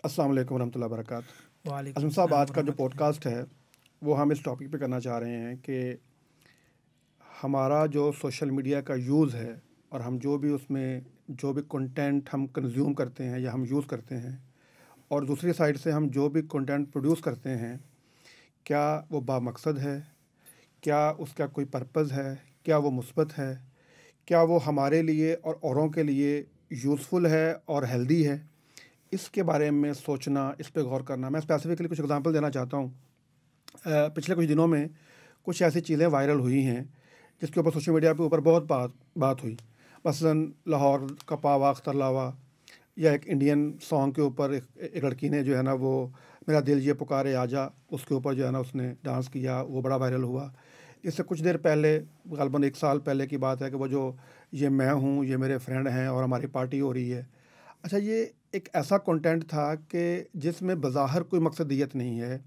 अस्सलाम वालेकुम रहमतुल्लाहि व बरकातहू। वालेकुम असम साहब, सलाम आज का जो वरहमतुल्लाह। पॉडकास्ट है वो हम इस टॉपिक पे करना चाह रहे हैं कि हमारा जो सोशल मीडिया का यूज़ है और हम जो भी उसमें जो भी कंटेंट हम कंज्यूम करते हैं या हम यूज़ करते हैं, और दूसरी साइड से हम जो भी कंटेंट प्रोड्यूस करते हैं, क्या वो बामकसद है, क्या उसका कोई पर्पज़ है, क्या वो मुस्बत है, क्या वो हमारे लिए और औरों के लिए यूज़फुल है और हेल्दी है। इसके बारे में सोचना, इस पे गौर करना। मैं स्पेसिफिकली कुछ एग्जांपल देना चाहता हूँ। पिछले कुछ दिनों में कुछ ऐसी चीज़ें वायरल हुई हैं जिसके ऊपर सोशल मीडिया पे ऊपर बहुत बात हुई। मसलन लाहौर का पावा अख्तरलावा, या एक इंडियन सॉन्ग के ऊपर एक लड़की ने जो है ना वो मेरा दिल ये पुकारे आजा, उसके ऊपर जो है ना उसने डांस किया, वो बड़ा वायरल हुआ। इससे कुछ देर पहले, ग़ालिबन 1 साल पहले की बात है, कि वो जो ये मैं हूँ, ये मेरे फ्रेंड हैं और हमारी पार्टी हो रही है। अच्छा, ये एक ऐसा कंटेंट था कि जिसमें बज़ाहिर कोई मकसदियत नहीं है,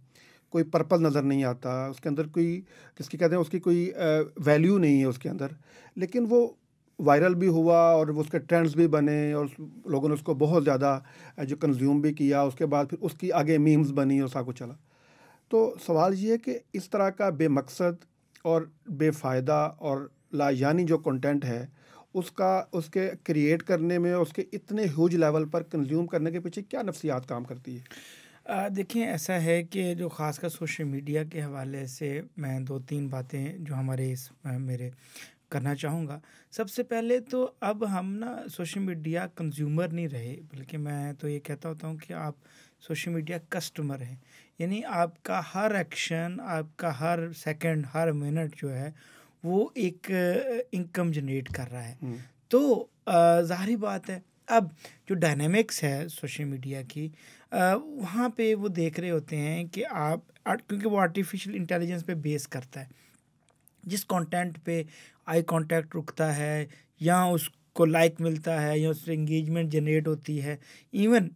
कोई पर्पस नज़र नहीं आता, उसके अंदर कोई, जिसकी कहते हैं उसकी कोई वैल्यू नहीं है उसके अंदर। लेकिन वो वायरल भी हुआ और वो उसके ट्रेंड्स भी बने और लोगों ने उसको बहुत ज़्यादा जो कंज्यूम भी किया। उसके बाद फिर उसकी आगे मीम्स बनी और सब कुछ चला। तो सवाल ये है कि इस तरह का बेमकसद और बेफ़ायदा और लायानी जो कंटेंट है, उसका उसके क्रिएट करने में, उसके इतने ह्यूज लेवल पर कंज्यूम करने के पीछे क्या नफ्सियात काम करती है? देखिए, ऐसा है कि जो ख़ासकर सोशल मीडिया के हवाले से मैं 2-3 बातें जो हमारे मेरे करना चाहूँगा। सबसे पहले तो अब हम ना सोशल मीडिया कंज़्यूमर नहीं रहे, बल्कि मैं तो ये कहता होता हूँ कि आप सोशल मीडिया कस्टमर हैं। यानी आपका हर एक्शन, आपका हर सेकंड, हर मिनट जो है वो एक इनकम जनरेट कर रहा है। हुँ। तो ज़ाहिर बात है, अब जो डायनामिक्स है सोशल मीडिया की, वहाँ पे वो देख रहे होते हैं कि क्योंकि वो आर्टिफिशियल इंटेलिजेंस पे बेस करता है। जिस कंटेंट पे आई कांटेक्ट रुकता है, या उसको लाइक मिलता है, या उससे एंगेजमेंट जनरेट होती है, इवन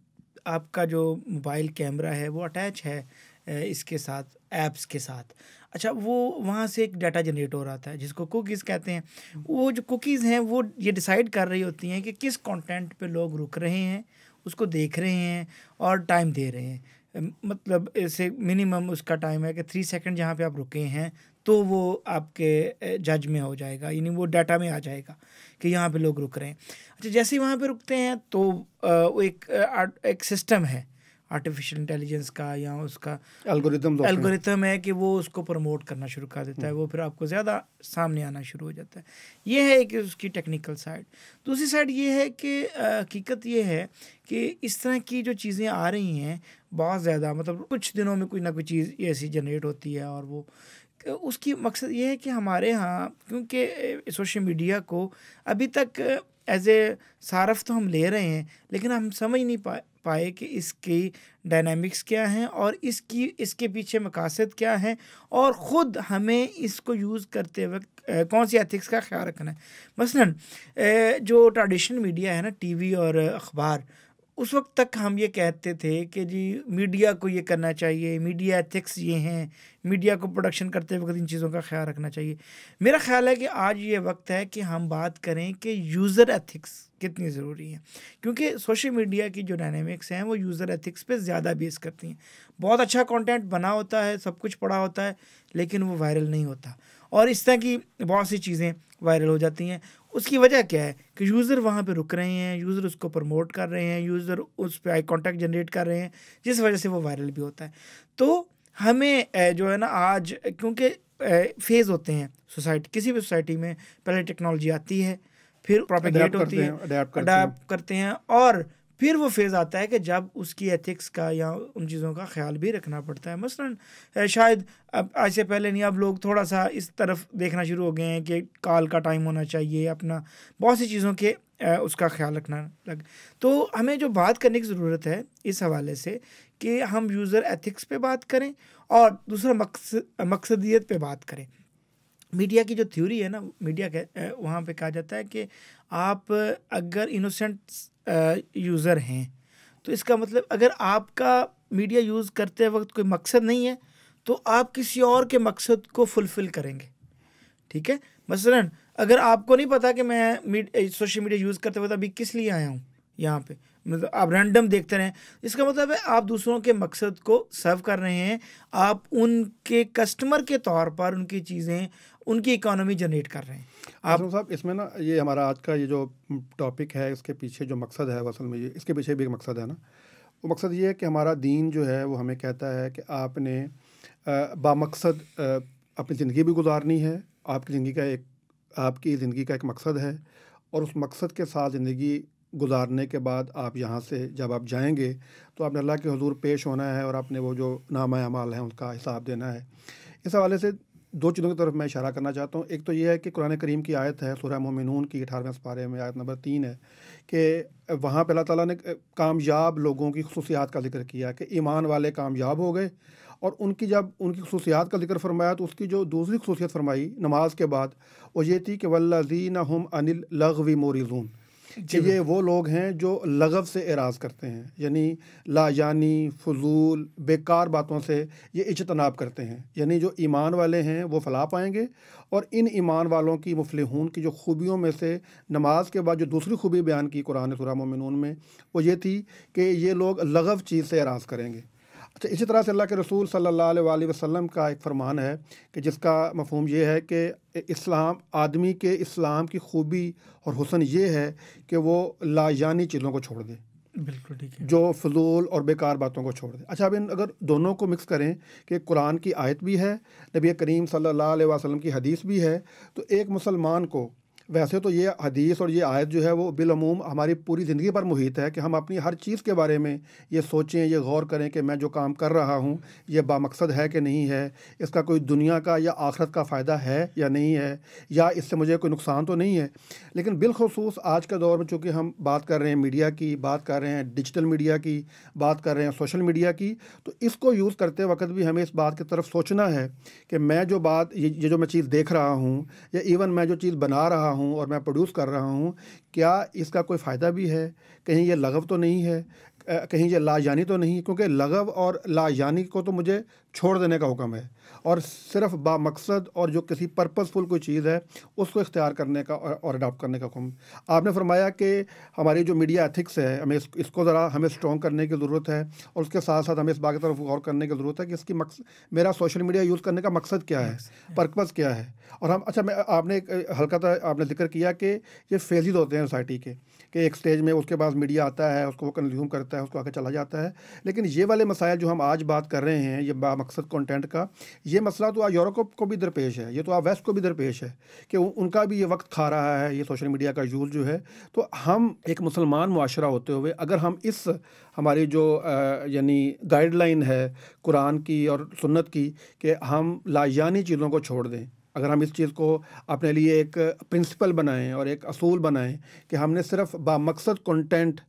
आपका जो मोबाइल कैमरा है वो अटैच है इसके साथ, ऐप्स के साथ। अच्छा, वो वहाँ से एक डाटा जनरेट हो रहा था जिसको कुकीज़ कहते हैं। वो जो कुकीज़ हैं वो ये डिसाइड कर रही होती हैं कि किस कंटेंट पे लोग रुक रहे हैं, उसको देख रहे हैं और टाइम दे रहे हैं। मतलब ऐसे मिनिमम उसका टाइम है कि 3 सेकंड जहाँ पे आप रुके हैं तो वो आपके जज में हो जाएगा, यानी वो डाटा में आ जाएगा कि यहाँ पे लोग रुक रहे हैं। अच्छा, जैसे ही वहाँ पे रुकते हैं तो वो एक सिस्टम है आर्टिफिशियल इंटेलिजेंस का, या उसका एल्गोरिदम्स होते हैं। एल्गोरिथम है कि वो उसको प्रमोट करना शुरू कर देता है, वो फिर आपको ज़्यादा सामने आना शुरू हो जाता है। ये है कि उसकी टेक्निकल साइड। दूसरी साइड ये है कि हकीकत ये है कि इस तरह की जो चीज़ें आ रही हैं बहुत ज़्यादा, मतलब कुछ दिनों में कोई ना कोई चीज़ ऐसी जनरेट होती है, और वो उसकी मकसद ये है कि हमारे यहाँ, क्योंकि सोशल मीडिया को अभी तक एज ए सारफ तो हम ले रहे हैं, लेकिन हम समझ नहीं पाए कि इसकी डायनामिक्स क्या हैं और इसके पीछे मकासद क्या हैं, और ख़ुद हमें इसको यूज़ करते वक्त कौन सी एथिक्स का ख्याल रखना है। मसलन जो ट्रेडिशनल मीडिया है ना, टीवी और अखबार, उस वक्त तक हम ये कहते थे कि जी मीडिया को ये करना चाहिए, मीडिया एथिक्स ये हैं, मीडिया को प्रोडक्शन करते वक्त इन चीज़ों का ख्याल रखना चाहिए। मेरा ख्याल है कि आज ये वक्त है कि हम बात करें कि यूज़र एथिक्स कितनी ज़रूरी है, क्योंकि सोशल मीडिया की जो डायनामिक्स हैं वो यूज़र एथिक्स पे ज़्यादा बेस करती हैं। बहुत अच्छा कंटेंट बना होता है, सब कुछ पड़ा होता है, लेकिन वो वायरल नहीं होता, और इस तरह की बहुत सी चीज़ें वायरल हो जाती हैं। उसकी वजह क्या है कि यूज़र वहाँ पे रुक रहे हैं, यूज़र उसको प्रमोट कर रहे हैं, यूज़र उस पे आई कांटेक्ट जनरेट कर रहे हैं, जिस वजह से वो वायरल भी होता है। तो हमें जो है ना आज, क्योंकि फेज़ होते हैं सोसाइटी, किसी भी सोसाइटी में पहले टेक्नोलॉजी आती है, फिर प्रोपेगेट होती है, अडाप्ट करते हैं, और फिर वो फेज़ आता है कि जब उसकी एथिक्स का या उन चीज़ों का ख्याल भी रखना पड़ता है। मसलन शायद अब आज से पहले नहीं, अब लोग थोड़ा सा इस तरफ देखना शुरू हो गए हैं कि कॉल का टाइम होना चाहिए, अपना बहुत सी चीज़ों के उसका ख्याल रखना लग। तो हमें जो बात करने की ज़रूरत है इस हवाले से कि हम यूज़र एथिक्स पे बात करें, और दूसरा मकसदियत पे बात करें। मीडिया की जो थ्योरी है ना, मीडिया के वहाँ पे कहा जाता है कि आप अगर इनोसेंट यूज़र हैं, तो इसका मतलब अगर आपका मीडिया यूज़ करते वक्त कोई मकसद नहीं है, तो आप किसी और के मकसद को फुलफ़िल करेंगे। ठीक है, मसलन अगर आपको नहीं पता कि मैं सोशल मीडिया यूज़ करते वक्त अभी किस लिए आया हूँ यहाँ पे, मतलब आप रैंडम देखते रहें, इसका मतलब है आप दूसरों के मकसद को सर्व कर रहे हैं, आप उनके कस्टमर के तौर पर उनकी चीज़ें, उनकी इकोनॉमी जनरेट कर रहे हैं आप। असलम साहब, इसमें ना ये हमारा आज का ये जो टॉपिक है, इसके पीछे जो मकसद है, असल में ये इसके पीछे भी एक मकसद है ना। वो मकसद ये है कि हमारा दीन जो है वो हमें कहता है कि आपने बामकसद अपनी ज़िंदगी भी गुजारनी है। आपकी ज़िंदगी का एक मकसद है, और उस मकसद के साथ ज़िंदगी गुजारने के बाद आप यहाँ से जब आप जाएंगे तो आपने अल्लाह के हुजूर पेश होना है, और आपने वो जो नामा अमाल है उनका हिसाब देना है। इस हवाले से दो चीज़ों की तरफ मैं इशारा करना चाहता हूँ। एक तो ये है कि कुरान करीम की आयत है, सूरह मोमिनून की 18वें पारे में आयत नंबर 3 है कि वहाँ पे अल्लाह ताला ने कामयाब लोगों की खुसूसियात का जिक्र किया कि ईमान वाले कामयाब हो गए, और जब उनकी खुसूसियात का जिक्र फरमाया तो उसकी जो दूसरी खुसूसियत फरमाई नमाज के बाद, वो ये थी कि वल्लज़ीना हुम अनिल लगवी मोरिज़ून, कि ये वो लोग हैं जो लगव से एराज़ करते हैं, यानी लायानी फजूल बेकार बातों से ये इज्तनाब करते हैं। यानी जो ईमान वाले हैं वो फलाह पाएंगे, और इन ईमान वालों की मुफलिहून की जो खूबियों में से नमाज के बाद जो दूसरी खूबी बयान की कुरान सूरह मोमिनून में, वो ये थी कि ये लोग लगव चीज़ से एराज़ करेंगे। अच्छा, इसी तरह से अल्लाह के रसूल सल्लल्लाहु अलैहि वसल्लम का एक फ़रमान है कि जिसका मफ़हूम ये है कि इस्लाम, आदमी के इस्लाम की खूबी और हुस्न ये है कि वो लायानी चीज़ों को छोड़ दे, बिल्कुल ठीक है, जो फजूल और बेकार बातों को छोड़ दे। अच्छा, अब अगर दोनों को मिक्स करें कि कुरान की आयत भी है, नबी करीम सल्लल्लाहु अलैहि वसल्लम की हदीस भी है, तो एक मुसलमान को, वैसे तो ये हदीस और ये आयत जो है वो बिलअमूम हमारी पूरी ज़िंदगी पर मुहित है कि हम अपनी हर चीज़ के बारे में ये सोचें, ये गौर करें कि मैं जो काम कर रहा हूँ ये बामकसद है कि नहीं है, इसका कोई दुनिया का या आखिरत का फ़ायदा है या नहीं है, या इससे मुझे कोई नुकसान तो नहीं है। लेकिन बिलखसूस आज के दौर में चूँकि हम बात कर रहे हैं मीडिया की, बात कर रहे हैं डिजिटल मीडिया की, बात कर रहे हैं सोशल मीडिया की, तो इसको यूज़ करते वक्त भी हमें इस बात की तरफ सोचना है कि मैं जो बात, ये जो मैं चीज़ देख रहा हूँ, या इवन मैं जो चीज़ बना रहा हूँ और मैं प्रोड्यूस कर रहा हूँ, क्या इसका कोई फ़ायदा भी है, कहीं ये लगव तो नहीं है, कहीं ये लायानी तो नहीं, क्योंकि लगव और लायानी को तो मुझे छोड़ देने का हुक्म है, और सिर्फ बामकसद और जो किसी पर्पसफुल कोई चीज़ है उसको इख्तियार करने का और अडॉप्ट करने का हुक्म। आपने फरमाया कि हमारी जो मीडिया एथिक्स है, हमें इसको ज़रा हमें स्ट्रॉन्ग करने की ज़रूरत है, और उसके साथ साथ हमें इस बात की तरफ गौर करने की ज़रूरत है कि इसकी मेरा सोशल मीडिया यूज़ करने का मकसद क्या है, पर्पज़ क्या है। और हम, अच्छा, आपने एक हल्का सा आपने जिक्र किया कि ये फेजेस होते हैं सोसाइटी के, कि एक स्टेज में उसके पास मीडिया आता है, उसको वो कंज्यूम करता है, उसको आगे चला जाता है। लेकिन ये वाले मसाइल जो हम आज बात कर रहे हैं, ये बामकसद कंटेंट का, ये मसला तो यूरोप को भी दरपेश है, ये तो वेस्ट को भी दरपेश है कि उनका भी ये वक्त खा रहा है ये सोशल मीडिया का यूज़ जो है। तो हम एक मुसलमान मुआशरा होते हुए अगर हम इस हमारी जो यानी गाइडलाइन है कुरान की और सुन्नत की कि हम लायानी चीज़ों को छोड़ दें, अगर हम इस चीज़ को अपने लिए एक प्रिंसिपल बनाएं और एक असूल बनाएं कि हमने सिर्फ बामकसद कंटेंट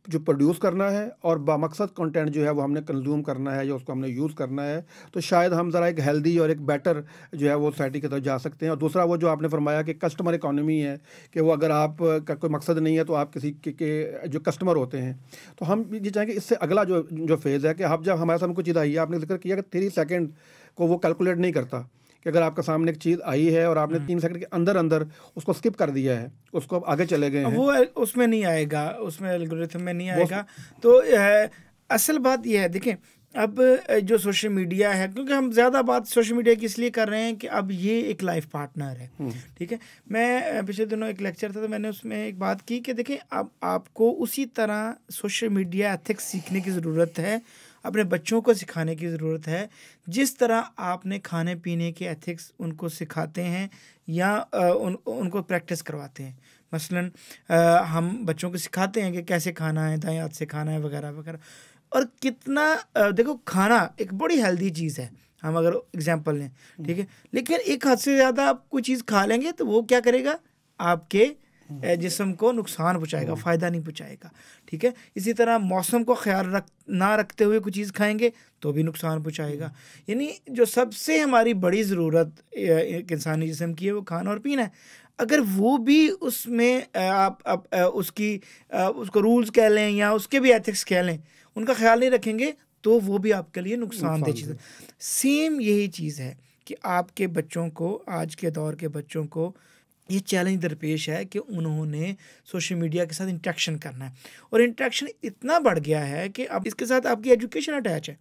जो प्रोड्यूस करना है और बामकसद कंटेंट जो है वो हमने कंज्यूम करना है या उसको हमने यूज़ करना है, तो शायद हम ज़रा एक हेल्दी और एक बेटर जो है वो सोसाइटी की तरफ जा सकते हैं। और दूसरा वो जो आपने फरमाया कि कस्टमर इकॉनमी है, कि वो अगर आप का कोई मकसद नहीं है तो आप किसी के जो कस्टमर होते हैं, तो हम ये चाहेंगे इससे अगला जो फेज़ है कि आप जब हमारे सामने कोई चीज़ आई है, आपने जिक्र किया कि 3 सेकेंड को वो कैलकुलेट नहीं करता, कि अगर आपके सामने एक चीज़ आई है और आपने 3 सेकंड के अंदर अंदर उसको स्किप कर दिया है, उसको आगे चले गए हैं, वो उसमें नहीं आएगा, उसमें एल्गोरिथम में नहीं आएगा। तो असल बात यह है, देखें अब जो सोशल मीडिया है, क्योंकि हम ज़्यादा बात सोशल मीडिया की इसलिए कर रहे हैं कि अब ये एक लाइफ पार्टनर है, ठीक है। मैं पिछले दिनों एक लेक्चर था तो मैंने उसमें एक बात की कि देखें अब आपको उसी तरह सोशल मीडिया एथिक्स सीखने की ज़रूरत है, अपने बच्चों को सिखाने की ज़रूरत है, जिस तरह आपने खाने पीने के एथिक्स उनको सिखाते हैं या उनको प्रैक्टिस करवाते हैं। मसलन हम बच्चों को सिखाते हैं कि कैसे खाना है, दाएं हाथ से खाना है, वगैरह वगैरह। और कितना देखो, खाना एक बड़ी हेल्दी चीज़ है, हम अगर एग्जांपल लें, ठीक है, लेकिन एक हद से ज़्यादा आप कोई चीज़ खा लेंगे तो वो क्या करेगा, आपके जिस्म को नुकसान पहुँचाएगा, फ़ायदा नहीं पहुँचाएगा, ठीक है। इसी तरह मौसम को ख्याल ना रखते हुए कुछ चीज़ खाएंगे तो भी नुकसान पहुँचाएगा। यानी जो सबसे हमारी बड़ी ज़रूरत एक इंसानी जिस्म की है वो खाना और पीना है। अगर वो भी उसमें आप उसको रूल्स कह लें या उसके भी एथिक्स कह लें, उनका ख्याल नहीं रखेंगे तो वो भी आपके लिए नुकसानदेह चीज़ है। सेम यही चीज़ है कि आपके बच्चों को, आज के दौर के बच्चों को ये चैलेंज दरपेश है कि उन्होंने सोशल मीडिया के साथ इंटरेक्शन करना है, और इंटरेक्शन इतना बढ़ गया है कि अब इसके साथ आपकी एजुकेशन अटैच है,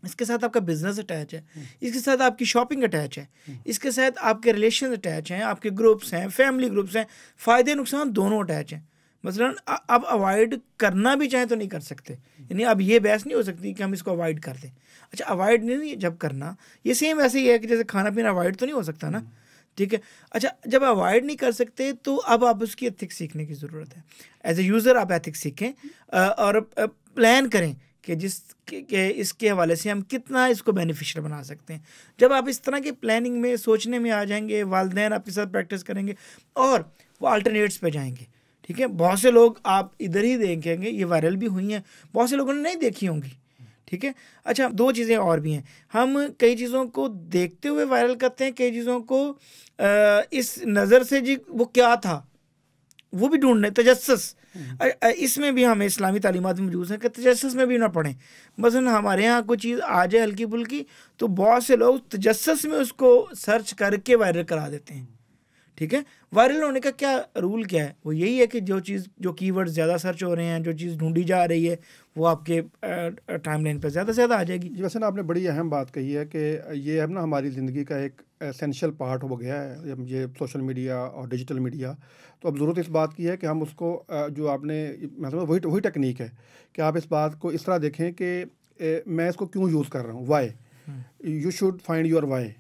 इसके साथ आपका बिजनेस अटैच है, इसके साथ आपकी शॉपिंग अटैच है, इसके साथ आपके रिलेशन अटैच हैं, आपके ग्रुप्स हैं, फैमिली ग्रुप्स हैं, फ़ायदे नुकसान दोनों अटैच हैं। मसलन अब अवॉइड करना भी चाहें तो नहीं कर सकते, यानी अब ये बहस नहीं हो सकती कि हम इसको अवॉइड कर दें। अच्छा, अवॉइड नहीं जब करना, ये सेम ऐसे ही है कि जैसे खाना पीना अवॉइड तो नहीं हो सकता ना, ठीक है। अच्छा, जब अवॉइड नहीं कर सकते तो अब आप उसकी एथिक्स सीखने की ज़रूरत है। एज ए यूज़र आप एथिक्स सीखें और प्लान करें कि इसके हवाले से हम कितना इसको बेनिफिशियल बना सकते हैं। जब आप इस तरह की प्लानिंग में सोचने में आ जाएंगे, वालिदैन आपके साथ प्रैक्टिस करेंगे और वो अल्टरनेट्स पे जाएंगे, ठीक है। बहुत से लोग आप इधर ही देखेंगे, ये वायरल भी हुई हैं, बहुत से लोगों ने नहीं देखी होंगी, ठीक है। अच्छा, दो चीज़ें और भी हैं, हम कई चीज़ों को देखते हुए वायरल करते हैं, कई चीज़ों को इस नज़र से जी वो क्या था वो भी ढूंढने, तजस्सुस, इसमें भी हमें इस्लामी तालीमात में मौजूद हैं कि तजस्सुस में भी ना पढ़ें। मसलन हमारे यहाँ कोई चीज़ आ जाए हल्की फुल्की तो बहुत से लोग तजस्सुस में उसको सर्च करके वायरल करा देते हैं, ठीक है। वायरल होने का क्या रूल क्या है? वो यही है कि जो कीवर्ड ज़्यादा सर्च हो रहे हैं, जो चीज़ ढूंढी जा रही है, वो आपके टाइमलाइन पर ज़्यादा से ज़्यादा आ जाएगी। जी, वैसे ना आपने बड़ी अहम बात कही है कि ये अब ना हमारी ज़िंदगी का एक एसेंशियल पार्ट हो गया है, ये सोशल मीडिया और डिजिटल मीडिया। तो अब ज़रूरत इस बात की है कि हम उसको जो आपने मैं समझ वही टेक्निक है कि आप इस बात को इस तरह देखें कि मैं इसको क्यों यूज़ कर रहा हूँ, why. You should find your why.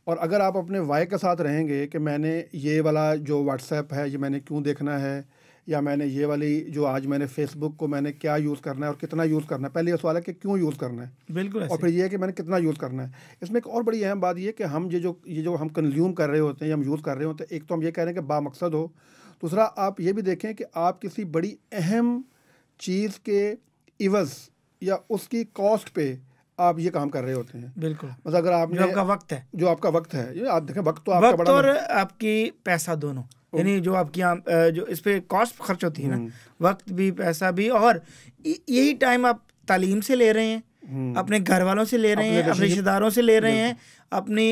और अगर आप अपने वाई के साथ रहेंगे कि मैंने ये वाला जो व्हाट्सएप है ये मैंने क्यों देखना है, या मैंने ये वाली जो आज मैंने फेसबुक को मैंने क्या यूज़ करना है और कितना यूज़ करना है। पहले ये सवाल है कि क्यों यूज़ करना है, बिल्कुल, और फिर ये है कि मैंने कितना यूज़ करना है। इसमें एक और बड़ी अहम बात ये है कि हम ये जो हम कंज्यूम कर रहे होते हैं, हम यूज़ कर रहे होते हैं, एक तो हम ये कह रहे हैं कि बामकसद हो, दूसरा आप ये भी देखें कि आप किसी बड़ी अहम चीज़ के इवज़ या उसकी कॉस्ट पे आप ये काम कर रहे होते हैं। बिल्कुल, मतलब अगर आपने जो आपका वक्त है, ये आप देखें, वक्त तो आपका वक्त बड़ा और आपकी पैसा दोनों, यानी जो आपकी जो इस पे कॉस्ट खर्च होती है ना, वक्त भी पैसा भी, और यही टाइम आप तालीम से ले रहे हैं, अपने घर वालों से ले रहे हैं, अपने रिश्तेदारों से ले रहे हैं, अपनी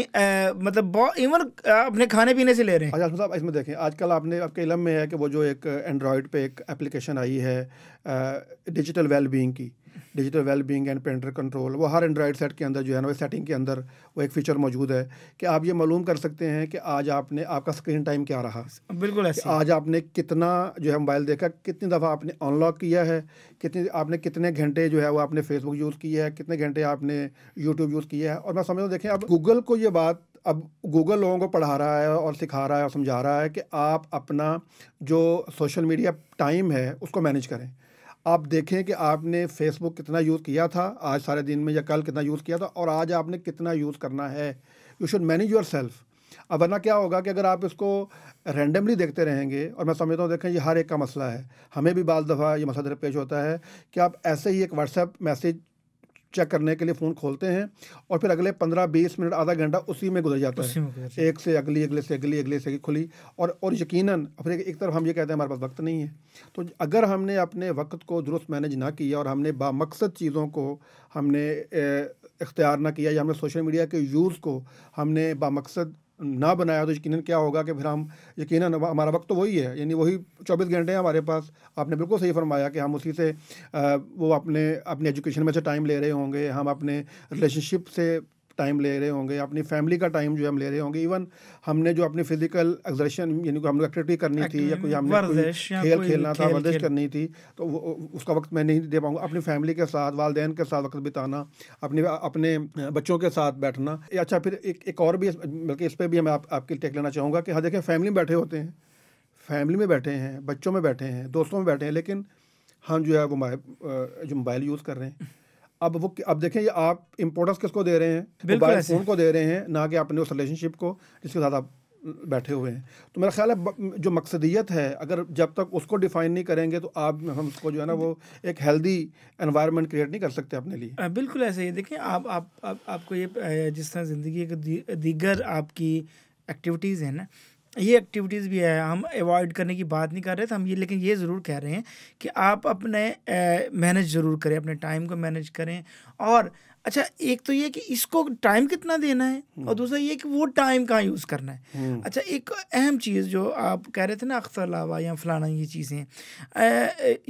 मतलब इवन अपने खाने पीने से ले रहे हैं। अच्छा साहब, इसमें देखें आजकल आपके इल्म में है कि वो जो एक एंड्रॉयड पे एक एप्लीकेशन आई है digital wellbeing and parental control, वो हर एंड्रॉयड सेट के अंदर जो है ना, वो सेटिंग के अंदर वो एक फ़ीचर मौजूद है कि आप ये मालूम कर सकते हैं कि आज आपका स्क्रीन टाइम क्या रहा। बिल्कुल ऐसे, आज आपने कितना जो है मोबाइल देखा, कितनी दफ़ा आपने अनलॉक किया है, कितने घंटे जो है वो आपने फेसबुक यूज़ किया है, कितने घंटे आपने यूट्यूब यूज़ किया है। और मैं समझता हूँ, देखें अब गूगल को ये बात, अब गूगल लोगों को पढ़ा रहा है और सिखा रहा है और समझा रहा है कि आप अपना जो सोशल मीडिया टाइम है उसको मैनेज करें। आप देखें कि आपने फेसबुक कितना यूज़ किया था आज सारे दिन में, या कल कितना यूज़ किया था, और आज आपने कितना यूज़ करना है। You should manage your self. अब वरना क्या होगा कि अगर आप इसको रैंडमली देखते रहेंगे, और मैं समझता हूँ, देखें ये हर एक का मसला है, हमें भी बाज़ दफ़ा ये मसला दरपेश होता है कि आप ऐसे ही एक व्हाट्सएप मैसेज चेक करने के लिए फ़ोन खोलते हैं और फिर अगले 15-20 मिनट आधा घंटा उसी में गुजर जाता है, एक से अगली, अगले से अगली, अगले से खुली। और यकीनन फिर एक तरफ हम ये कहते हैं हमारे पास वक्त नहीं है। तो अगर हमने अपने वक्त को दुरुस्त मैनेज ना किया और हमने बामकसद चीज़ों को हमने इख्तियार ना किया, या हमने सोशल मीडिया के यूज़ को हमने बामकसद ना बनाया, तो यकीनन क्या होगा कि फिर हम यकीनन हमारा वक्त तो वही है, यानी वही 24 घंटे हैं हमारे पास। आपने बिल्कुल सही फरमाया कि हम उसी से वो अपने एजुकेशन में से टाइम ले रहे होंगे, हम अपने रिलेशनशिप से टाइम ले रहे होंगे, अपनी फैमिली का टाइम जो हम ले रहे होंगे, इवन हमने जो अपनी फिजिकल एक्सर्शन यानी कि हमने एक्टिविटी करनी थी, या कोई हमने खेल खेलना था, वर्जिश करनी थी, तो उसका वक्त मैं नहीं दे पाऊँगा। अपनी फैमिली के साथ, वालिदैन के साथ वक्त बिताना, अपने बच्चों के साथ बैठना। अच्छा, फिर एक और भी, बल्कि इस पर भी मैं आपकी टेक लेना चाहूँगा कि हाँ देखें, फैमिली में बैठे होते हैं, फैमिली में बैठे हैं, बच्चों में बैठे हैं, दोस्तों में बैठे हैं, लेकिन हम जो है वो जो मोबाइल यूज़ कर रहे हैं। अब देखें, ये आप इम्पोर्टेंस किसको दे रहे हैं? मोबाइल फ़ोन को दे रहे हैं, ना कि अपने उस रिलेशनशिप को जिसके साथ आप बैठे हुए हैं। तो मेरा ख्याल है जो मकसदियत है, अगर जब तक उसको डिफ़ाइन नहीं करेंगे तो हम उसको जो है ना वो एक हेल्दी एनवायरनमेंट क्रिएट नहीं कर सकते अपने लिए। बिल्कुल ऐसे ही। देखिए, आपको ये जिस तरह ज़िंदगी के दीगर आपकी एक्टिविटीज़ हैं ना, ये एक्टिविटीज़ भी है, हम अवॉइड करने की बात नहीं कर रहे थे हम, लेकिन ये ज़रूर कह रहे हैं कि आप अपने मैनेज ज़रूर करें, अपने टाइम को मैनेज करें, और अच्छा, एक तो ये कि इसको टाइम कितना देना है, और दूसरा ये कि वो टाइम कहाँ यूज़ करना है। अच्छा, एक अहम चीज़ जो आप कह रहे थे ना, अख्तर लावा या फलाना ये चीज़ें,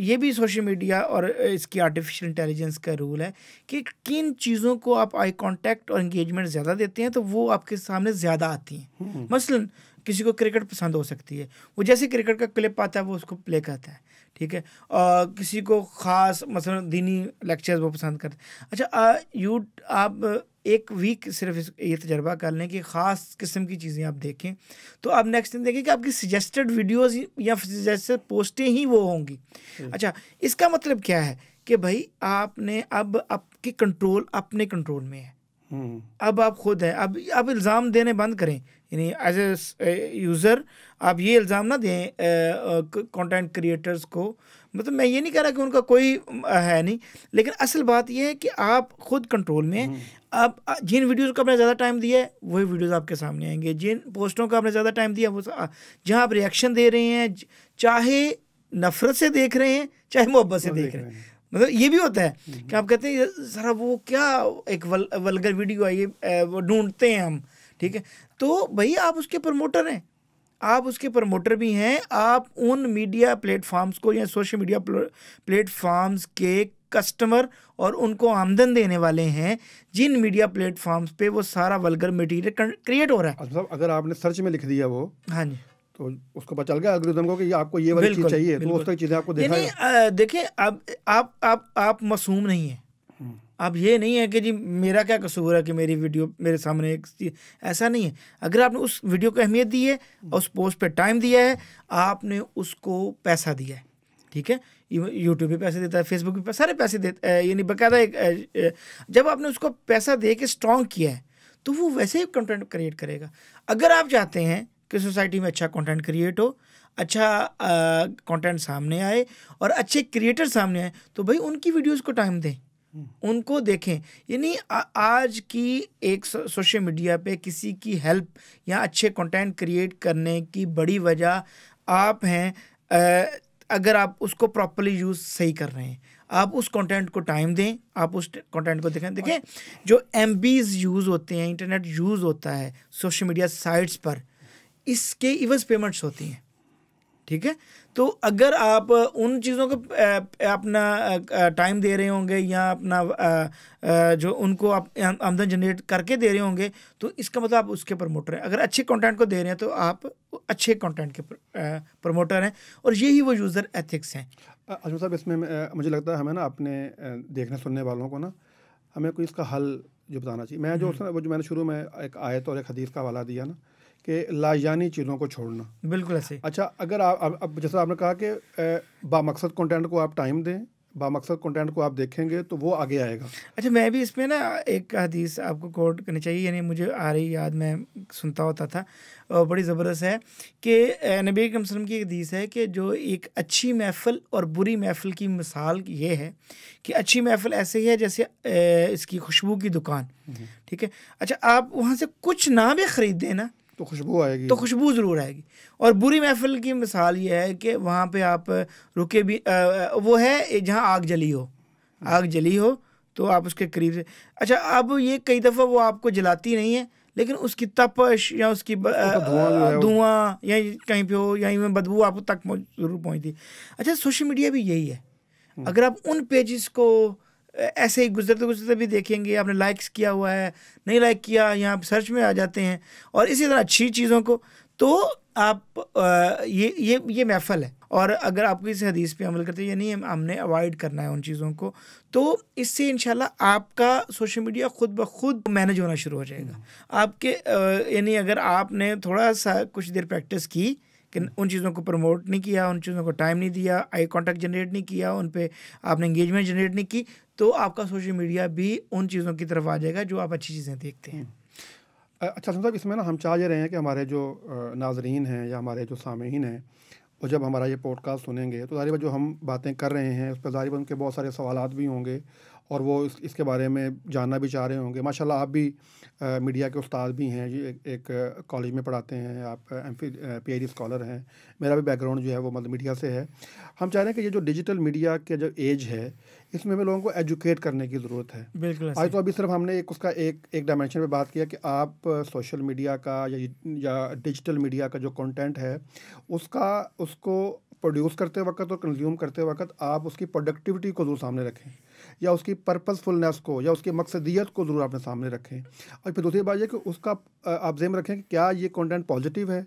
ये भी सोशल मीडिया और इसकी आर्टिफिशियल इंटेलिजेंस का रूल है कि किन चीज़ों को आप आई कांटेक्ट और एंगेजमेंट ज़्यादा देते हैं तो वो आपके सामने ज़्यादा आती हैं। मसलन किसी को क्रिकेट पसंद हो सकती है, वो जैसे क्रिकेट का क्लिप आता है वो उसको प्ले करता है, ठीक है। और किसी को ख़ास मसलन दीनी लेक्चर्स वो पसंद करते हैं। अच्छा, आप एक वीक सिर्फ ये तजर्बा कर लें कि ख़ास किस्म की चीज़ें आप देखें, तो आप नेक्स्ट दिन देखें कि आपकी सजेस्टेड वीडियोस या सजेस्टेड पोस्टें ही वो होंगी। अच्छा, इसका मतलब क्या है कि भाई आपने अब आपकी कंट्रोल अपने कंट्रोल में है। अब आप खुद हैं, अब इल्ज़ाम देने बंद करें, यानी एज ए यूज़र आप ये इल्ज़ाम ना दें कंटेंट क्रिएटर्स को। मतलब मैं ये नहीं कह रहा कि उनका कोई है नहीं, लेकिन असल बात ये है कि आप खुद कंट्रोल में हैं। अब जिन वीडियोस को आपने ज़्यादा टाइम दिया है वही वीडियोस आपके सामने आएंगे, जिन पोस्टों को आपने ज़्यादा टाइम दिया वो जहाँ आप रिएक्शन दे रहे हैं, चाहे नफ़रत से देख रहे हैं चाहे मोहब्बत से देख रहे हैं। मतलब ये भी होता है कि आप कहते हैं ज़रा वो क्या एक वल्गर वीडियो है ये, वो ढूंढते हैं हम, ठीक है। तो भाई आप उसके प्रमोटर हैं, आप उसके प्रमोटर भी हैं। आप उन मीडिया प्लेटफार्म्स को या सोशल मीडिया प्लेटफार्म्स के कस्टमर और उनको आमदन देने वाले हैं जिन मीडिया प्लेटफार्म्स पे वो सारा वल्गर मटेरियल क्रिएट हो रहा है। मतलब अगर आपने सर्च में लिख दिया वो, हाँ जी, तो उसको पता चल गया एल्गोरिथम को कि आपको ये वाली चीज़ चाहिए, तो उस तरह चीज़ें आपको दिखाएगा। देखिए, अब आप मासूम नहीं हैं। अब ये नहीं है कि जी मेरा क्या कसूर है कि मेरी वीडियो मेरे सामने एक, ऐसा नहीं है। अगर आपने उस वीडियो को अहमियत दी है और उस पोस्ट पे टाइम दिया है, आपने उसको पैसा दिया है, ठीक है। यूट्यूब भी पैसे देता है, फेसबुक भी सारे पैसे देता है, यानी बाकायदा एक जब आपने उसको पैसा दे के स्ट्रॉन्ग किया है तो वो वैसे ही कंटेंट क्रिएट करेगा। अगर आप चाहते हैं कि सोसाइटी में अच्छा कंटेंट क्रिएट हो, अच्छा कंटेंट सामने आए और अच्छे क्रिएटर सामने आए, तो भाई उनकी वीडियोस को टाइम दें, उनको देखें। यानी आज की एक सोशल मीडिया पे किसी की हेल्प या अच्छे कंटेंट क्रिएट करने की बड़ी वजह आप हैं। अगर आप उसको प्रॉपर्ली यूज़ सही कर रहे हैं, आप उस कंटेंट को टाइम दें, आप उस कंटेंट को देखें। जो MBs यूज़ होते हैं, इंटरनेट यूज़ होता है सोशल मीडिया साइट्स पर, इसके इवज पेमेंट्स होती हैं, ठीक है। तो अगर आप उन चीज़ों को अपना टाइम दे रहे होंगे या अपना जो उनको आप आमदन जनरेट करके दे रहे होंगे, तो इसका मतलब आप उसके प्रमोटर हैं। अगर अच्छे कंटेंट को दे रहे हैं तो आप अच्छे कंटेंट के प्रमोटर हैं, और यही वो यूज़र एथिक्स हैं। अजमल साहब, इसमें मुझे लगता है हमें ना अपने देखने सुनने वालों को ना हमें कोई इसका हल जो बताना चाहिए। मैं जो मैंने शुरू में एक आयत और एक हदीस का हवाला दिया ना कि लाजानी चीज़ों को छोड़ना, बिल्कुल ऐसे। अच्छा, अगर आप अब जैसा आपने कहा कि बामकसद कंटेंट को आप टाइम दें, बामकसद कंटेंट को आप देखेंगे तो वो आगे आएगा। अच्छा, मैं भी इसमें ना एक हदीस आपको कोट करनी चाहिए, यानी मुझे आ रही याद, मैं सुनता होता था और बड़ी ज़बरदस्त है कि नबी अकरम सल्लल्लाहु अलैहि वसल्लम की एक हदीस है कि जो एक अच्छी महफ़िल और बुरी महफ़िल की मिसाल ये है कि अच्छी महफ़िल ऐसे ही है जैसे इसकी खुशबू की दुकान, ठीक है। अच्छा, आप वहाँ से कुछ ना भी ख़रीदें ना तो खुशबू आएगी, तो खुशबू ज़रूर आएगी। और बुरी महफ़िल की मिसाल ये है कि वहाँ पे आप रुके भी, वो है जहाँ आग जली हो तो आप उसके करीब से, अच्छा, अब ये कई दफ़ा वो आपको जलाती नहीं है, लेकिन उसकी तपश या उसकी धुआं या कहीं पे हो या बदबू आपको तक ज़रूर पहुँचती। अच्छा, सोशल मीडिया भी यही है। अगर आप उन पेजेस को ऐसे ही गुजरते गुजरते भी देखेंगे, आपने लाइक्स किया हुआ है, नहीं लाइक किया, यहाँ सर्च में आ जाते हैं, और इसी तरह अच्छी चीज़ों को, तो आप ये महफल है। और अगर आपको इस हदीस पे अमल करते हैं, यानी हमने अवॉइड करना है उन चीज़ों को, तो इससे इंशाल्लाह आपका सोशल मीडिया खुद ब खुद मैनेज होना शुरू हो जाएगा आपके। यानी अगर आपने थोड़ा सा कुछ देर प्रैक्टिस की कि उन चीज़ों को प्रमोट नहीं किया, उन चीज़ों को टाइम नहीं दिया, आई कांटेक्ट जनरेट नहीं किया, उन पे आपने एंगेजमेंट जनरेट नहीं की, तो आपका सोशल मीडिया भी उन चीज़ों की तरफ आ जाएगा जो आप अच्छी चीज़ें देखते हैं। अच्छा साहब, इसमें ना हम चाह ये रहे हैं कि हमारे जो नाजरीन हैं या हमारे जो सामीन हैं, और जब हमारा ये पॉडकास्ट सुनेंगे तो ज़ाहिर जो हम बातें कर रहे हैं उस पर ज़ाहिर उनके बहुत सारे सवालात भी होंगे, और वो इसके बारे में जानना भी चाह रहे होंगे। माशाल्लाह आप भी मीडिया के उस्ताद भी हैं, जी एक कॉलेज में पढ़ाते हैं, आप एमफिल पीएचडी स्कॉलर हैं। मेरा भी बैकग्राउंड जो है वो मतलब मीडिया से है। हम चाह रहे हैं कि ये जो डिजिटल मीडिया के जो एज है, इसमें हमें लोगों को एजुकेट करने की ज़रूरत है। बिल्कुल आज ऐसे। तो अभी सिर्फ हमने एक डायमेंशन पे बात किया कि आप सोशल मीडिया का या डिजिटल मीडिया का जो कंटेंट है, उसको प्रोड्यूस करते वक़्त और कंज्यूम करते वक़्त आप उसकी प्रोडक्टिविटी को ज़रूर सामने रखें, या उसकी पर्पसफुलनेस को या उसकी मकसदियत को ज़रूर अपने सामने रखें। और फिर दूसरी बात ये कि उसका आप ज़हन में रखें कि क्या ये कंटेंट पॉजिटिव है,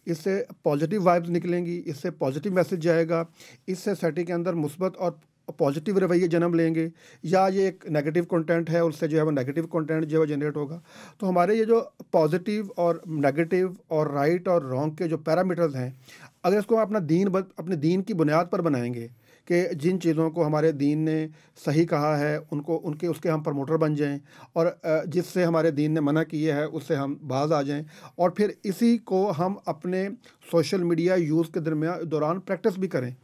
इससे पॉजिटिव वाइब्स निकलेंगी, इससे पॉजिटिव मैसेज जाएगा, इससे सोसाइटी के अंदर मुस्बत और पॉजिटिव रवैये जन्म लेंगे, या ये एक नेगेटिव कंटेंट है, उससे जो है वो नेगेटिव कंटेंट जो है वो जनरेट होगा। तो हमारे ये जो पॉजिटिव और नेगेटिव और राइट और रॉन्ग के जो पैरामीटर्स हैं, अगर इसको हम अपने दीन की बुनियाद पर बनाएंगे कि जिन चीज़ों को हमारे दीन ने सही कहा है उसके हम प्रमोटर बन जाएं, और जिससे हमारे दीन ने मना किया है उससे हम बाज आ जाएं, और फिर इसी को हम अपने सोशल मीडिया यूज़ के दौरान प्रैक्टिस भी करें।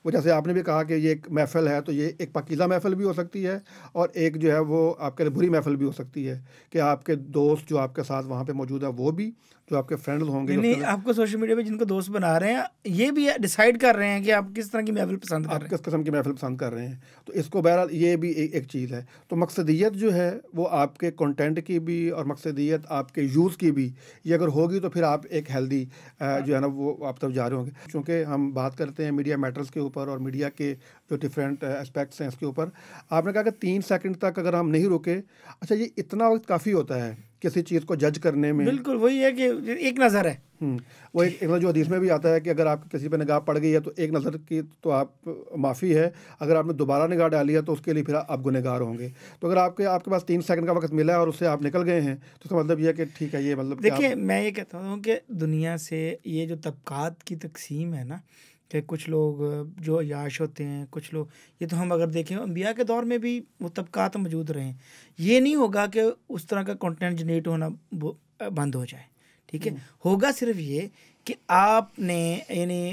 वो जैसे आपने भी कहा कि ये एक महफ़िल है, तो ये एक पाकीज़ा महफ़िल भी हो सकती है, और एक जो है वो आपके लिए बुरी महफ़िल भी हो सकती है कि आपके दोस्त जो आपके साथ वहाँ पे मौजूद है, वो भी जो आपके फ्रेंड्स होंगे, नहीं, आपको सोशल मीडिया पे जिनको दोस्त बना रहे हैं, ये भी डिसाइड कर रहे हैं कि आप किस तरह की महफिल पसंद कर आप रहे हैं। किस किस्म की महफिल पसंद कर रहे हैं। तो इसको बहरहाल ये भी एक चीज़ है। तो मकसदियत जो है वो आपके कंटेंट की भी और मकसदियत आपके यूज़ की भी, ये अगर होगी तो फिर आप एक हेल्दी जो है ना वो आप तब जा रहे होंगे। चूँकि हम बात करते हैं मीडिया मैटर्स के ऊपर और मीडिया के जो डिफरेंट एस्पेक्ट्स हैं इसके ऊपर, आपने कहा कि 3 सेकंड तक अगर हम नहीं रुके, अच्छा ये इतना वक्त काफ़ी होता है किसी चीज़ को जज करने में। बिल्कुल वही है कि एक नज़र है। वो एक जो हदीस में भी आता है कि अगर आपकी किसी पे निगाह पड़ गई है तो एक नज़र की तो आप माफ़ी है, अगर आपने दोबारा निगाह डाली है तो उसके लिए फिर आप गुनहगार होंगे। तो अगर आपके पास 3 सेकंड का वक्त मिला है और उससे आप निकल गए हैं, तो इसका मतलब ये है कि ठीक है, ये मतलब देखिए मैं ये कहता हूँ कि दुनिया से ये जो तबकात की तकसीम है ना, कि कुछ लोग जो याश होते हैं, कुछ लोग, ये तो हम अगर देखें अंबिया के दौर में भी वो तबकात मौजूद रहे हैं। ये नहीं होगा कि उस तरह का कंटेंट जनरेट होना बंद हो जाए, ठीक है। होगा सिर्फ ये कि आपने यानी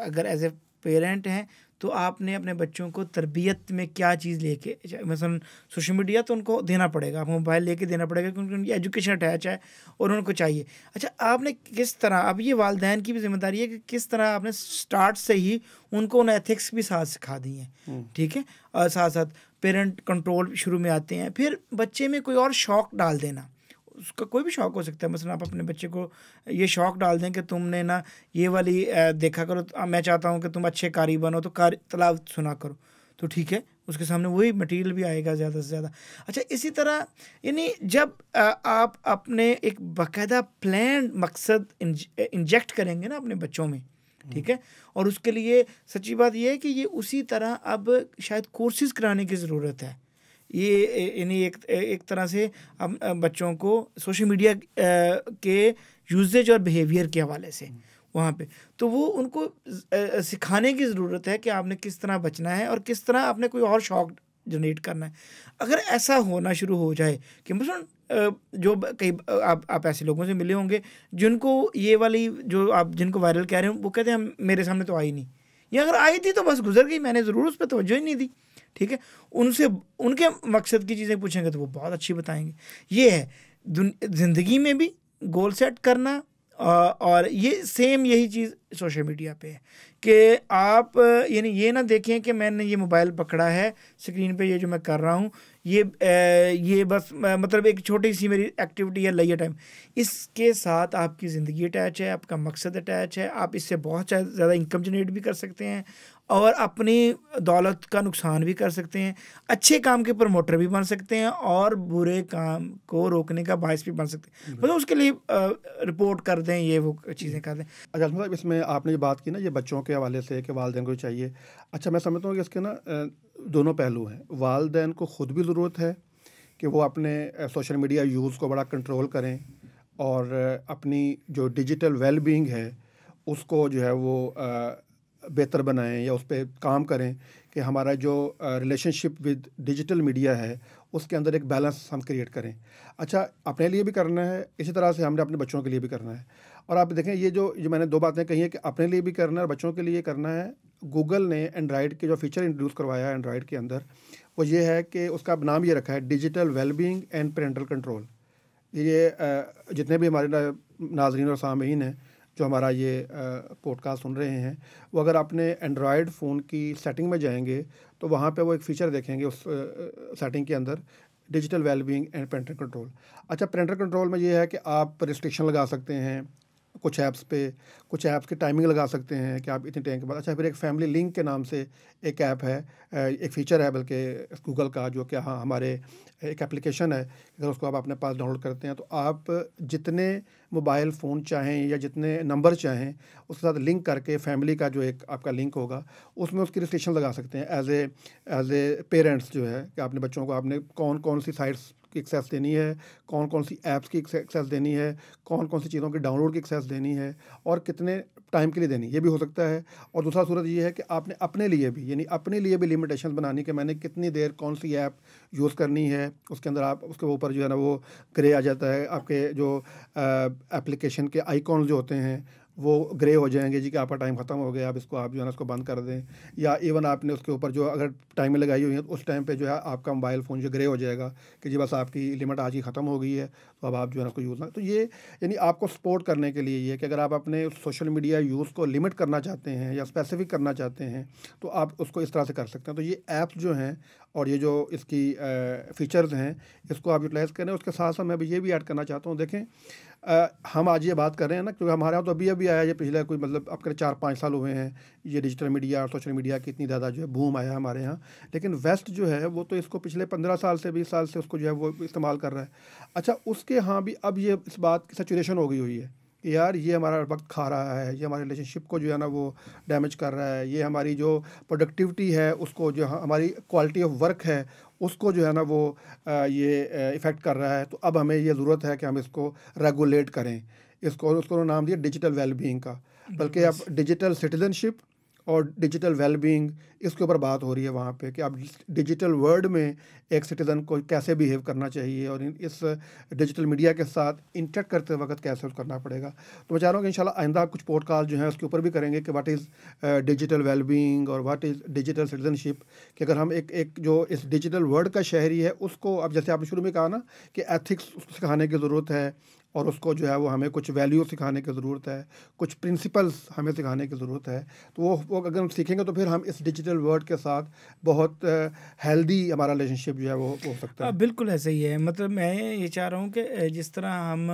अगर एज ए पेरेंट हैं तो आपने अपने बच्चों को तरबियत में क्या चीज़ लेके, मसलन सोशल मीडिया तो उनको देना पड़ेगा, आपको मोबाइल लेके देना पड़ेगा क्योंकि उनकी एजुकेशन अटैच है और उनको चाहिए। अच्छा आपने किस तरह, अब ये वालिदैन की भी जिम्मेदारी है कि किस तरह आपने स्टार्ट से ही उनको उन एथिक्स भी साथ सिखा दी हैं, ठीक है। और साथ साथ पेरेंट कंट्रोल शुरू में आते हैं, फिर बच्चे में कोई और शौक़ डाल देना, उसका कोई भी शौक़ हो सकता है। मसलन आप अपने बच्चे को ये शौक़ डाल दें कि तुमने ना ये वाली देखा करो, मैं चाहता हूँ कि तुम अच्छे कारी बनो तो तिलावत सुना करो, तो ठीक है, उसके सामने वही मटेरियल भी आएगा ज़्यादा से ज़्यादा। अच्छा इसी तरह यानी जब आप अपने एक बाकायदा प्लान मकसद इंजेक्ट करेंगे ना अपने बच्चों में, ठीक है, और उसके लिए सच्ची बात ये है कि ये उसी तरह अब शायद कोर्सेज़ कराने की ज़रूरत है। ये यानी एक तरह से अब बच्चों को सोशल मीडिया के यूजेज और बिहेवियर के हवाले से वहाँ पे, तो वो उनको सिखाने की ज़रूरत है कि आपने किस तरह बचना है और किस तरह आपने कोई और शौक़ जनरेट करना है। अगर ऐसा होना शुरू हो जाए कि मसलन जो कई आप ऐसे लोगों से मिले होंगे जिनको ये वाली जो आप जिनको वायरल कह रहे हो, वो कहते हैं मेरे सामने तो आई नहीं, या अगर आई थी तो बस गुजर गई, मैंने ज़रूर उस पर तवज्जो ही नहीं दी, ठीक है। उनसे उनके मकसद की चीज़ें पूछेंगे तो वो बहुत अच्छी बताएंगे। ये है ज़िंदगी में भी गोल सेट करना, और ये सेम यही चीज़ सोशल मीडिया पे है कि आप यानी ये ना देखें कि मैंने ये मोबाइल पकड़ा है, स्क्रीन पे ये जो मैं कर रहा हूँ ये बस मतलब एक छोटी सी मेरी एक्टिविटी है, लाइए टाइम। इसके साथ आपकी ज़िंदगी अटैच है, आपका मकसद अटैच है, आप इससे बहुत ज़्यादा इनकम जनरेट भी कर सकते हैं और अपनी दौलत का नुकसान भी कर सकते हैं, अच्छे काम के प्रमोटर भी बन सकते हैं और बुरे काम को रोकने का बायस भी बन सकते हैं। मतलब उसके लिए रिपोर्ट कर दें, ये वो चीज़ें कर दें। अच्छा मतलब इसमें आपने जो बात की ना ये बच्चों के हवाले से कि वालिदैन को चाहिए, अच्छा मैं समझता हूँ कि इसके ना दोनों पहलू हैं। वालिदैन को ख़ुद भी ज़रूरत है कि वो अपने सोशल मीडिया यूज़ को बड़ा कंट्रोल करें और अपनी जो डिजिटल वेल बीइंग है उसको जो है वो बेहतर बनाएं या उस पर काम करें कि हमारा जो रिलेशनशिप विद डिजिटल मीडिया है उसके अंदर एक बैलेंस हम क्रिएट करें। अच्छा अपने लिए भी करना है, इसी तरह से हमने अपने बच्चों के लिए भी करना है। और आप देखें ये जो मैंने दो बातें कही हैं कि अपने लिए भी करना है और बच्चों के लिए करना है। गूगल ने एंड्रॉयड के जो फीचर इंट्रोड्यूस करवाया है एंड्रॉयड के अंदर, वो ये है कि उसका नाम ये रखा है digital wellbeing and parental control. ये जितने भी हमारे नाजरीन और सामीन हैं जो हमारा ये पॉडकास्ट सुन रहे हैं, वो अगर अपने एंड्रॉयड फ़ोन की सेटिंग में जाएंगे तो वहाँ पे वो एक फ़ीचर देखेंगे उस सेटिंग के अंदर, digital wellbeing and parental control. अच्छा, पेरेंटल कंट्रोल में ये है कि आप रिस्ट्रिक्शन लगा सकते हैं कुछ ऐप्स पे, कुछ ऐप्स की टाइमिंग लगा सकते हैं कि आप इतने टाइम के बाद। अच्छा, फिर एक फैमिली लिंक के नाम से एक ऐप है, एक फ़ीचर है बल्कि गूगल का, जो कि हाँ हमारे एक एप्लीकेशन है, अगर उसको आप अपने पास डाउनलोड करते हैं तो आप जितने मोबाइल फ़ोन चाहें या जितने नंबर चाहें उसके साथ लिंक करके फैमिली का जो एक आपका लिंक होगा उसमें उसकी रिस्ट्रिक्शन लगा सकते हैं एज ए पेरेंट्स, जो है कि आपने बच्चों को आपने कौन कौन सी साइट्स की एक्सेस देनी है, कौन कौन सी ऐप्स की एक्सेस देनी है, कौन कौन सी चीज़ों की डाउनलोड की एक्सेस देनी है और कितने टाइम के लिए देनी, ये भी हो सकता है। और दूसरा सूरत ये है कि आपने अपने लिए भी, यानी अपने लिए भी लिमिटेशन बनानी कि मैंने कितनी देर कौन सी ऐप यूज़ करनी है। उसके अंदर आप उसके ऊपर जो है ना वो ग्रे आ जाता है, आपके जो एप्लीकेशन के आइकॉन जो होते हैं वो ग्रे हो जाएंगे जी कि आपका टाइम ख़त्म हो गया, अब इसको आप जो है ना उसको बंद कर दें। या इवन आपने उसके ऊपर जो अगर टाइमर लगाई हुई है तो उस टाइम पे जो है आपका मोबाइल फ़ोन जो ग्रे हो जाएगा कि जी बस आपकी लिमिट आज ही ख़त्म हो गई है, तो अब आप जो है ना उसको यूज़ ना। तो ये यानी आपको सपोर्ट करने के लिए ये कि अगर आप अपने सोशल मीडिया यूज़ को लिमिट करना चाहते हैं या स्पेसिफिक करना चाहते हैं तो आप उसको इस तरह से कर सकते हैं। तो ये ऐप्स जो हैं और ये जो इसकी फ़ीचर्स हैं इसको आप यूटिलाइज़ करें। उसके साथ साथ मैं ये भी ऐड करना चाहता हूँ, देखें हम आज ये बात कर रहे हैं ना क्योंकि हमारे यहाँ तो अभी अभी आया, ये पिछले कोई मतलब अब करीब 4-5 साल हुए हैं ये डिजिटल मीडिया और सोशल मीडिया की इतनी ज़्यादा जो है बूम आया हमारे यहाँ। लेकिन वेस्ट जो है वो तो इसको पिछले 15 साल से 20 साल से उसको जो है वो इस्तेमाल कर रहा है। अच्छा, उसके यहाँ भी अब ये इस बात की सैचुरेशन हो गई हुई है कि यार ये हमारा वक्त खा रहा है, ये हमारे रिलेशनशिप को जो है ना वो डैमेज कर रहा है, ये हमारी जो प्रोडक्टिविटी है उसको, जो हमारी क्वालिटी ऑफ वर्क है उसको जो है ना वो ये इफ़ेक्ट कर रहा है। तो अब हमें ये ज़रूरत है कि हम इसको रेगुलेट करें। इसको उसको नाम दिया डिजिटल वेलबींग का, बल्कि अब डिजिटल सिटीजनशिप और डिजिटल वेलबींग इसके ऊपर बात हो रही है वहाँ पे कि अब डिजिटल वर्ल्ड में एक सिटीज़न को कैसे बिहेव करना चाहिए और इस डिजिटल मीडिया के साथ इंटरेक्ट करते वक्त कैसे उसको करना पड़ेगा। तो मैं चाह रहा हूँ कि इंशाल्लाह आइंदा कुछ पॉडकास्ट जो है उसके ऊपर भी करेंगे कि व्हाट इज़ डिजिटल वेलबींग और व्हाट इज़ डिजिटल सिटीजनशिप, कि अगर हम एक जो इस डिजिटल वर्ल्ड का शहरी है उसको, अब जैसे आपने शुरू में कहा ना कि एथिक्स उसको सिखाने की ज़रूरत है और उसको जो है वो हमें कुछ वैल्यू सिखाने की ज़रूरत है, कुछ प्रिंसिपल्स हमें सिखाने की ज़रूरत है। तो वो अगर हम सीखेंगे तो फिर हम इस डिजिटल वर्ल्ड के साथ बहुत हेल्दी हमारा रिलेशनशिप जो है वो हो सकता है। बिल्कुल ऐसा ही है। मतलब मैं ये चाह रहा हूँ कि जिस तरह हम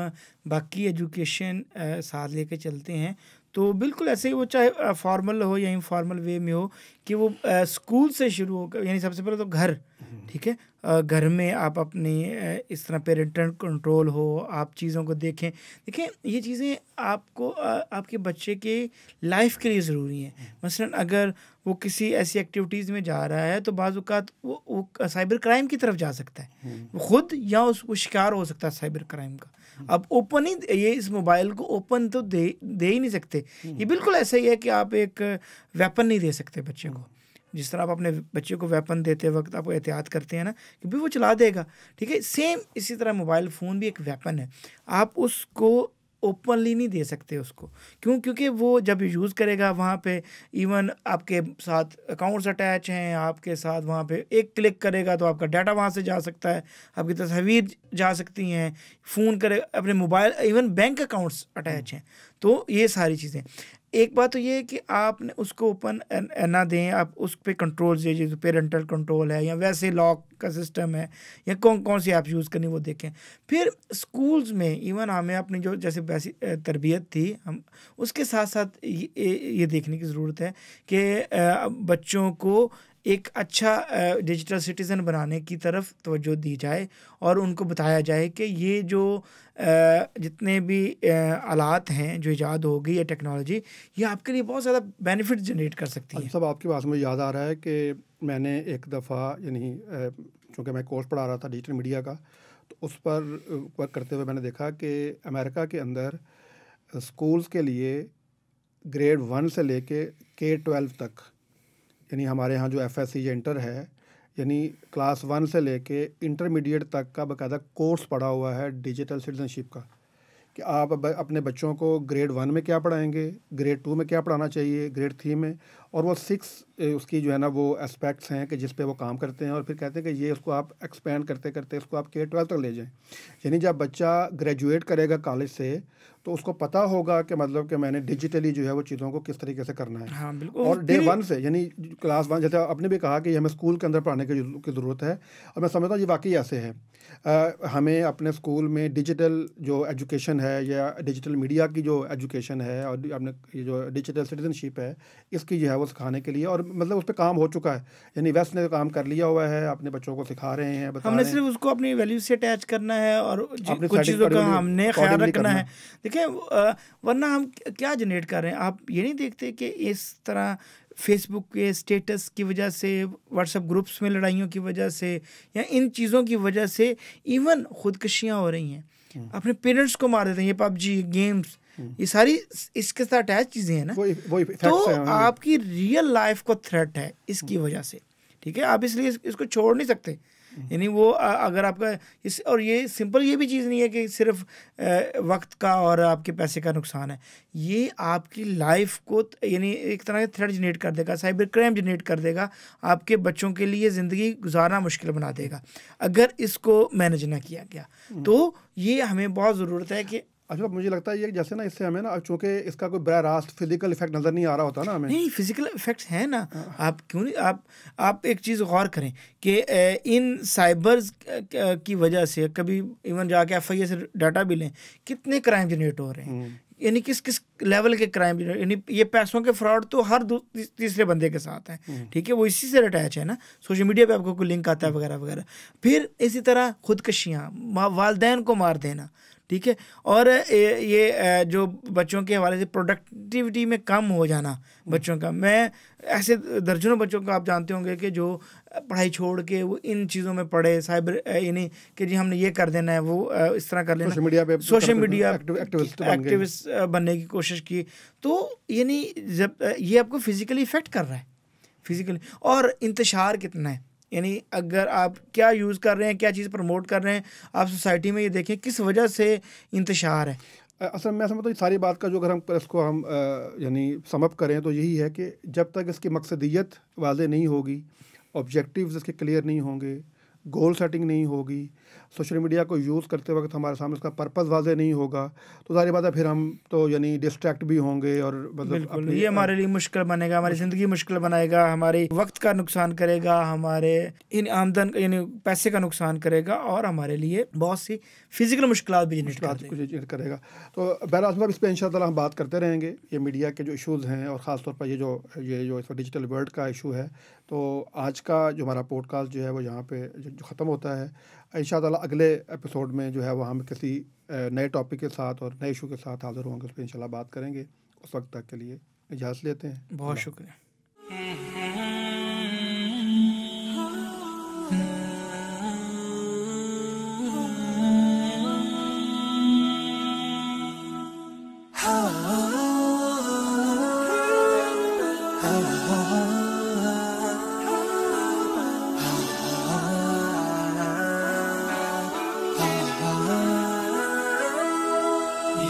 बाकी एजुकेशन साथ लेके चलते हैं तो बिल्कुल ऐसे ही वो, चाहे फॉर्मल हो या इनफॉर्मल वे में हो, कि वो स्कूल से शुरू होकर, यानी सबसे पहले तो घर, ठीक है, घर में आप अपनी इस तरह पेरेंटल कंट्रोल हो, आप चीज़ों को देखें। देखें ये चीज़ें आपको आपके बच्चे के लाइफ के लिए ज़रूरी हैं। मसलन अगर वो किसी ऐसी एक्टिविटीज़ में जा रहा है तो बाज़ औक़ात वो साइबर क्राइम की तरफ जा सकता है, वो खुद या उसको शिकार हो सकता है साइबर क्राइम का। अब ओपन ही ये इस मोबाइल को ओपन तो दे ही नहीं सकते। ये बिल्कुल ऐसा ही है कि आप एक वेपन नहीं दे सकते बच्चे को। जिस तरह आप अपने बच्चे को वेपन देते वक्त आप एहतियात करते हैं ना कि भी वो चला देगा, ठीक है, सेम इसी तरह मोबाइल फ़ोन भी एक वेपन है। आप उसको ओपनली नहीं दे सकते उसको, क्यों? क्योंकि वो जब यूज़ करेगा वहाँ पे इवन आपके साथ अकाउंट्स अटैच हैं, आपके साथ वहाँ पे एक क्लिक करेगा तो आपका डाटा वहाँ से जा सकता है, आपकी तस्वीर जा सकती हैं, फ़ोन करे अपने mobile, even bank accounts attach हैं। तो ये सारी चीज़ें, एक बात तो ये है कि आपने उसको ओपन ना दें, आप उस पर कंट्रोल दीजिए, जो पेरेंटल कंट्रोल है या वैसे लॉक का सिस्टम है या कौन कौन सी ऐप यूज़ करनी वो देखें। फिर स्कूल्स में इवन हमें अपनी जो जैसे वैसी तरबियत थी, हम उसके साथ साथ ये देखने की ज़रूरत है कि बच्चों को एक अच्छा डिजिटल सिटीज़न बनाने की तरफ तवज्जो दी जाए और उनको बताया जाए कि ये जो जितने भी आलात हैं जो इजाद हो गई है टेक्नोलॉजी, ये आपके लिए बहुत ज़्यादा बेनिफिट जनरेट कर सकती है। सब आपकी बात में याद आ रहा है कि मैंने एक दफ़ा, यानी चूँकि मैं कोर्स पढ़ा रहा था डिजिटल मीडिया का, तो उस पर वर्क करते हुए मैंने देखा कि अमेरिका के अंदर स्कूल्स के लिए ग्रेड 1 से लेके K-12 तक, यानी हमारे यहाँ जो FSC या इंटर है, यानी क्लास 1 से लेके इंटरमीडिएट तक का बाकायदा कोर्स पढ़ा हुआ है डिजिटल सिटीजनशिप का, कि आप अपने बच्चों को ग्रेड 1 में क्या पढ़ाएंगे, ग्रेड 2 में क्या पढ़ाना चाहिए, ग्रेड 3 में, और वो 6 उसकी जो है ना वो एस्पेक्ट्स हैं कि जिस पे वो काम करते हैं, और फिर कहते हैं कि ये उसको आप एक्सपेंड करते करते इसको आप K-12 तक ले जाएं। यानी जब बच्चा ग्रेजुएट करेगा कॉलेज से तो उसको पता होगा कि मतलब कि मैंने डिजिटली जो है वो चीज़ों को किस तरीके से करना है। हाँ बिल्कुल। और डे 1 से यानी क्लास 1, जैसे आपने भी कहा कि हमें स्कूल के अंदर पढ़ाने की ज़रूरत है, और मैं समझता हूँ ये वाकई ऐसे है। हमें अपने स्कूल में डिजिटल जो एजुकेशन है या डिजिटल मीडिया की जो एजुकेशन है और अपने ये जो डिजिटल सिटीजनशिप है इसकी जो है वो सिखाने के लिए, और मतलब उस पर काम हो चुका है, यानी वेस्ट ने काम कर लिया हुआ है, अपने बच्चों को सिखा रहे हैं, बता हमने रहे हैं। सिर्फ उसको अपनी वैल्यू से अटैच करना है और अपनी कुछ setting चीज़ों का accordingly- हमने ख्याल accordingly रखना करना है। देखिए वरना हम क्या जनरेट कर रहे हैं, आप ये नहीं देखते कि इस तरह फेसबुक के स्टेटस की वजह से, व्हाट्सएप ग्रुप्स में लड़ाइयों की वजह से, या इन चीज़ों की वजह से इवन खुदकशियाँ हो रही हैं, अपने पेरेंट्स को मार देते हैं, ये पबजी गेम्स, ये सारी इसके साथ अटैच चीज़ें हैं ना। वो तो आपकी रियल लाइफ को थ्रेट है इसकी वजह से, ठीक है। आप इसलिए इसको छोड़ नहीं सकते। यानी वो अगर आपका इस, और ये सिंपल ये भी चीज़ नहीं है कि सिर्फ वक्त का और आपके पैसे का नुकसान है, ये आपकी लाइफ को यानी एक तरह से थ्रेट जनरेट कर देगा, साइबर क्राइम जनरेट कर देगा, आपके बच्चों के लिए ज़िंदगी गुजारना मुश्किल बना देगा अगर इसको मैनेज ना किया गया। तो ये हमें बहुत ज़रूरत है कि अच्छा, मुझे लगता है ये जैसे ना इससे हमें ना, चूँकि इसका कोई बड़ा रास्त फिजिकल इफेक्ट नज़र नहीं आ रहा होता ना हमें। नहीं, फिजिकल इफेक्ट्स हैं ना। आप क्यों नहीं, आप एक चीज़ गौर करें कि इन साइबर्स की वजह से कभी इवन जाके FIA से डाटा भी लें, कितने क्राइम जनरेट हो रहे हैं, यानी किस किस लेवल के क्राइम, यानी ये पैसों के फ्रॉड तो हर तीसरे बंदे के साथ हैं, ठीक है। वो इसी से अटैच है ना, सोशल मीडिया पे आपको कोई लिंक आता है वगैरह वगैरह। फिर इसी तरह खुदकशियाँ, वालदैन को मार देना, ठीक है। और ये जो बच्चों के हवाले से प्रोडक्टिविटी में कम हो जाना बच्चों का, मैं ऐसे दर्जनों बच्चों को आप जानते होंगे कि जो पढ़ाई छोड़ के वो इन चीज़ों में पढ़े, साइबर यानी कि जी हमने ये कर देना है, वो इस तरह कर लेना, सोशल मीडिया एक्टिविस्ट बनने की कोशिश की। तो यानी जब ये आपको फिजिकली इफेक्ट कर रहा है, फिजिकली, और इंतशार कितना है, यानी अगर आप क्या यूज़ कर रहे हैं, क्या चीज़ प्रमोट कर रहे हैं, आप सोसाइटी में ये देखें किस वजह से इंतशार है। असल मैं समझता हूँ सारी बात का जो अगर हम इसको हम यानी समअप करें तो यही है कि जब तक इसकी मकसदियत वाज़ेह नहीं होगी, ऑब्जेक्टिव्स इसके क्लियर नहीं होंगे, गोल सेटिंग नहीं होगी, सोशल मीडिया को यूज़ करते वक्त हमारे सामने उसका पर्पस वाज़ेह नहीं होगा, तो सारी बात है फिर हम तो यानी डिस्ट्रैक्ट भी होंगे, और मतलब ये हमारे लिए मुश्किल बनेगा, हमारी ज़िंदगी मुश्किल बनाएगा, हमारे वक्त का नुकसान करेगा, हमारे इन आमदन यानी पैसे का नुकसान करेगा, और हमारे लिए बहुत सी फिजिकल मुश्किलात भी जनरेट करेगा। तो बहरहाल साहब इस पर इंशाअल्लाह हम बात करते रहेंगे, ये मीडिया के जो इशूज़ हैं और ख़ास तौर पर ये जो इस डिजिटल वर्ल्ड का इशू है। तो आज का जो हमारा पॉडकास्ट जो है वो यहाँ पे जो ख़त्म होता है। इंशाअल्लाह अगले एपिसोड में जो है वो हम किसी नए टॉपिक के साथ और नए इशू के साथ हाज़िर होंगे, उस पर इंशाअल्लाह बात करेंगे। उस वक्त तक के लिए इजाज़त लेते हैं। बहुत शुक्रिया।